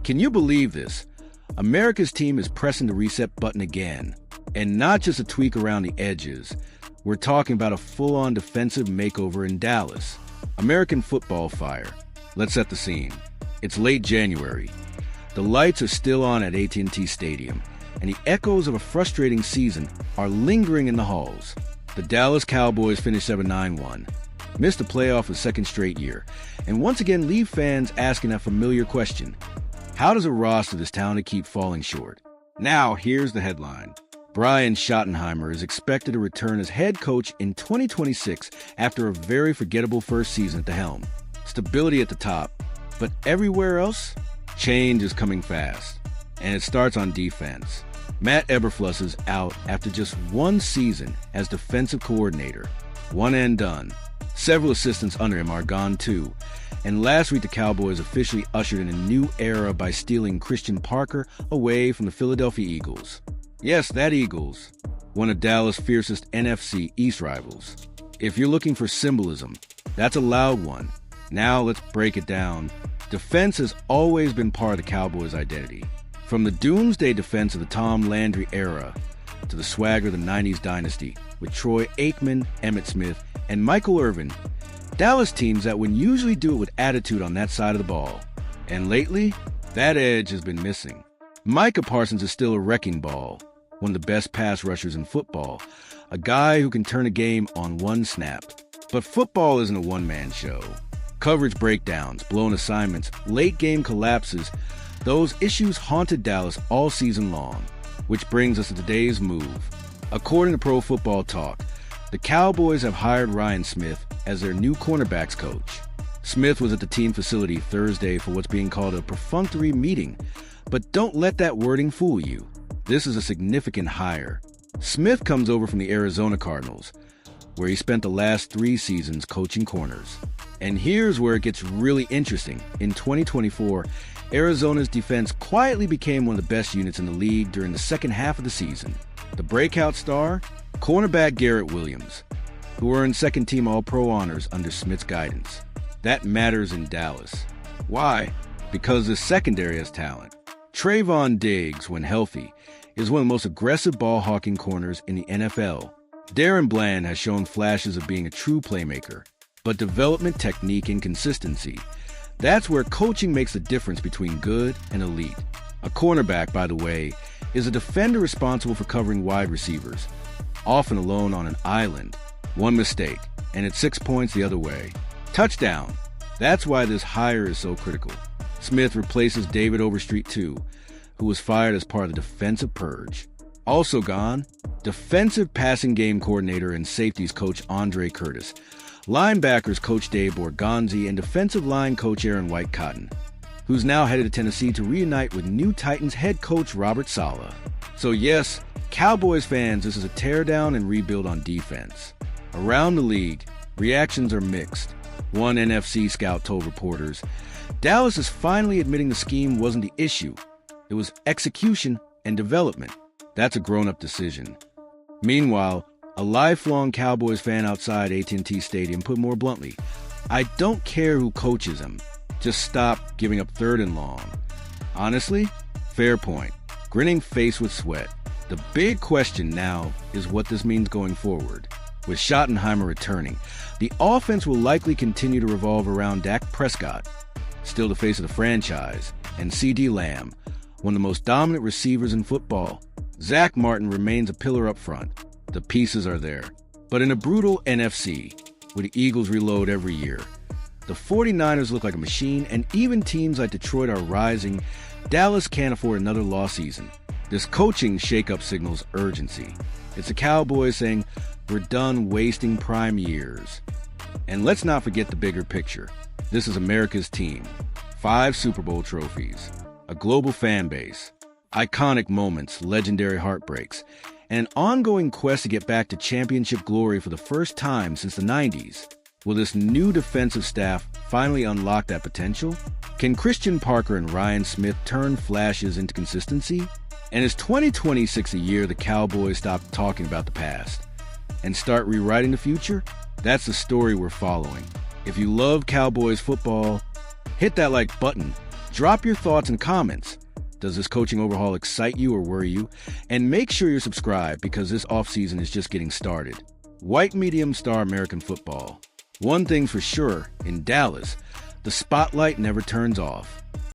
Can you believe this? America's team is pressing the reset button again. And not just a tweak around the edges. We're talking about a full-on defensive makeover in Dallas. American football fire. Let's set the scene. It's late January. The lights are still on at AT&T Stadium, and the echoes of a frustrating season are lingering in the halls. The Dallas Cowboys finished 7-9-1, missed the playoff a second straight year, and once again leave fans asking that familiar question: how does a roster this talented keep falling short? Now, here's the headline. Brian Schottenheimer is expected to return as head coach in 2026 after a very forgettable first season at the helm. Stability at the top, but everywhere else, change is coming fast. And it starts on defense. Matt Eberflus is out after just one season as defensive coordinator. One and done. Several assistants under him are gone too. And last week the Cowboys officially ushered in a new era by stealing Christian Parker away from the Philadelphia Eagles. Yes, that Eagles, one of Dallas' fiercest NFC East rivals. If you're looking for symbolism, that's a loud one. Now let's break it down. Defense has always been part of the Cowboys' identity. From the doomsday defense of the Tom Landry era to the swagger of the 90s dynasty with Troy Aikman, Emmitt Smith, and Michael Irvin, Dallas teams that would usually do it with attitude on that side of the ball. And lately, that edge has been missing. Micah Parsons is still a wrecking ball, one of the best pass rushers in football, a guy who can turn a game on one snap. But football isn't a one-man show. Coverage breakdowns, blown assignments, late-game collapses, those issues haunted Dallas all season long, which brings us to today's move. According to Pro Football Talk, the Cowboys have hired Ryan Smith as their new cornerbacks coach. Smith was at the team facility Thursday for what's being called a perfunctory meeting, but don't let that wording fool you. This is a significant hire. Smith comes over from the Arizona Cardinals, where he spent the last 3 seasons coaching corners. And here's where it gets really interesting. In 2024, Arizona's defense quietly became one of the best units in the league during the second half of the season. The breakout star? Cornerback Garrett Williams, who earned second-team All-Pro honors under Smith's guidance. That matters in Dallas. Why? Because the secondary has talent. Trayvon Diggs, when healthy, is one of the most aggressive ball-hawking corners in the NFL. Darren Bland has shown flashes of being a true playmaker, but development, technique, and consistency, that's where coaching makes the difference between good and elite. A cornerback, by the way, is a defender responsible for covering wide receivers, often alone on an island. One mistake, and it's 6 points the other way. Touchdown! That's why this hire is so critical. Smith replaces David Overstreet II, who was fired as part of the defensive purge. Also gone, defensive passing game coordinator and safeties coach Andre Curtis, linebackers coach Dave Borgonzi, and defensive line coach Aaron White-Cotton, who's now headed to Tennessee to reunite with new Titans head coach Robert Saleh. So yes, Cowboys fans, this is a teardown and rebuild on defense. Around the league, reactions are mixed. One NFC scout told reporters, Dallas is finally admitting the scheme wasn't the issue. It was execution and development. That's a grown-up decision. Meanwhile, a lifelong Cowboys fan outside AT&T Stadium put more bluntly, I don't care who coaches him. Just stop giving up 3rd and long. Honestly, fair point. Grinning face with sweat. The big question now is what this means going forward. With Schottenheimer returning, the offense will likely continue to revolve around Dak Prescott, still the face of the franchise, and CeeDee Lamb, one of the most dominant receivers in football. Zach Martin remains a pillar up front. The pieces are there. But in a brutal NFC, where the Eagles reload every year, the 49ers look like a machine, and even teams like Detroit are rising, Dallas can't afford another lost season. This coaching shakeup signals urgency. It's the Cowboys saying, we're done wasting prime years. And let's not forget the bigger picture. This is America's team. 5 Super Bowl trophies, a global fan base, iconic moments, legendary heartbreaks, and an ongoing quest to get back to championship glory for the first time since the 90s. Will this new defensive staff finally unlock that potential? Can Christian Parker and Ryan Smith turn flashes into consistency? And is 2026 a year the Cowboys stop talking about the past and start rewriting the future? That's the story we're following. If you love Cowboys football, hit that like button, Drop your thoughts and comments. Does this coaching overhaul excite you or worry you? And make sure you're subscribed because this offseason is just getting started. White medium star American football. One thing's for sure, in Dallas, the spotlight never turns off.